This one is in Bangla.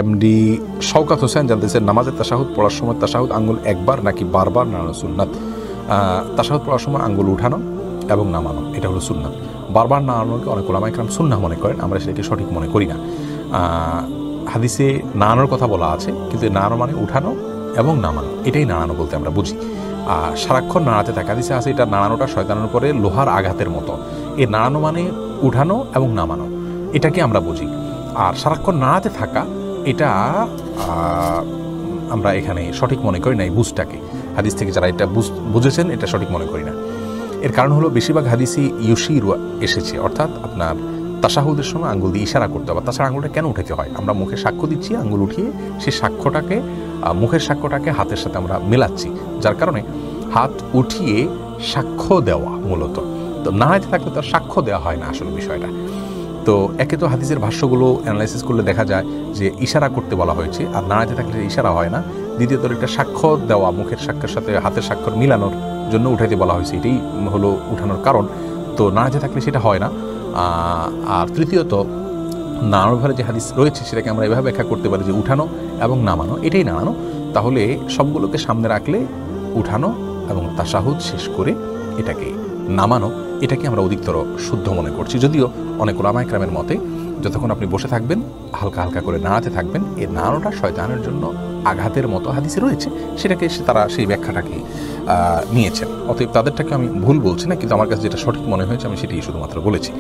এমডি শওকাত হোসেন জানতেছেন নামাজের তাশাহুদ পড়ার সময় তাশাহুদ আঙ্গুল একবার নাকি বারবার নাড়ানো সুন্নাত? তাশাহুদ পড়ার সময় আঙ্গুল উঠানো এবং নামানো এটা হলো সুন্নাত। বারবার নাড়ানোকে অনেক ওলামা ইকরাম সুন্নাহ মনে করেন, আমরা সেটাকে সঠিক মনে করি না। হাদিসে নাড়ানোর কথা বলা আছে, কিন্তু নাড়ানো মানে উঠানো এবং নামানো, এটাই নাড়ানো বলতে আমরা বুঝি। সারাক্ষণ নাড়াতে থাকে, হাদিসে আছে এটা নাড়ানোটা শয়তানের উপরে লোহার আঘাতের মতো। এই নাড়ানো মানে উঠানো এবং নামানো, এটাকে আমরা বুঝি। আর সারাক্ষণ নাড়াতে থাকা এটা আমরা এখানে সঠিক মনে করি না। এই বুঝটাকে হাদিস থেকে যারা এটা বুঝেছেন এটা সঠিক মনে করি না। এর কারণ হলো বেশিরভাগ হাদিসই ইউশিরু এসেছে, অর্থাৎ আপনার তাশাহুদের সময় আঙ্গুল দিয়ে ইশারা করতে হবে। তাছাড়া আঙ্গুলটা কেন উঠাতে হয়? আমরা মুখে সাক্ষ্য দিচ্ছি, আঙ্গুল উঠিয়ে সেই সাক্ষ্যটাকে মুখের সাক্ষ্যটাকে হাতের সাথে আমরা মেলাচ্ছি, যার কারণে হাত উঠিয়ে সাক্ষ্য দেওয়া মূলত। তো নাড়াইতে থাকলে তো সাক্ষ্য দেওয়া হয় না আসলে বিষয়টা। তো একে তো হাদিসের ভাষ্যগুলো অ্যানালাইসিস করলে দেখা যায় যে ইশারা করতে বলা হয়েছে, আর নাড়াইতে থাকলে ইশারা হয় না। দ্বিতীয়ত একটা সাক্ষ্য দেওয়া, মুখের সাক্ষ্যের সাথে হাতের স্বাক্ষর মিলানোর জন্য উঠাইতে বলা হয়েছে, এটাই হলো উঠানোর কারণ। তো নাড়াইতে থাকলে সেটা হয় না। আর তৃতীয়ত নাড়ানোর ভারে যে হাদিস রয়েছে সেটাকে আমরা এভাবে ব্যাখ্যা করতে পারি যে উঠানো এবং নামানো এটাই নাড়ানো। তাহলে সবগুলোকে সামনে রাখলে উঠানো এবং তাশাহুদ শেষ করে এটাকে নামানো, এটাকে আমরা অধিকতর শুদ্ধ মনে করছি। যদিও অনেক ওলামা ইকরামের মতে যতক্ষণ আপনি বসে থাকবেন হালকা হালকা করে নাড়াতে থাকবেন, এই নাড়ানোটা শয়তানের জন্য আঘাতের মতো হাদিসে রয়েছে, সেটাকে তারা সেই ব্যাখ্যাটাকে নিয়েছেন। অতএব তাদেরটাকে আমি ভুল বলছি না, কিন্তু আমার কাছে যেটা সঠিক মনে হয়েছে আমি সেটাই শুধুমাত্র বলেছি।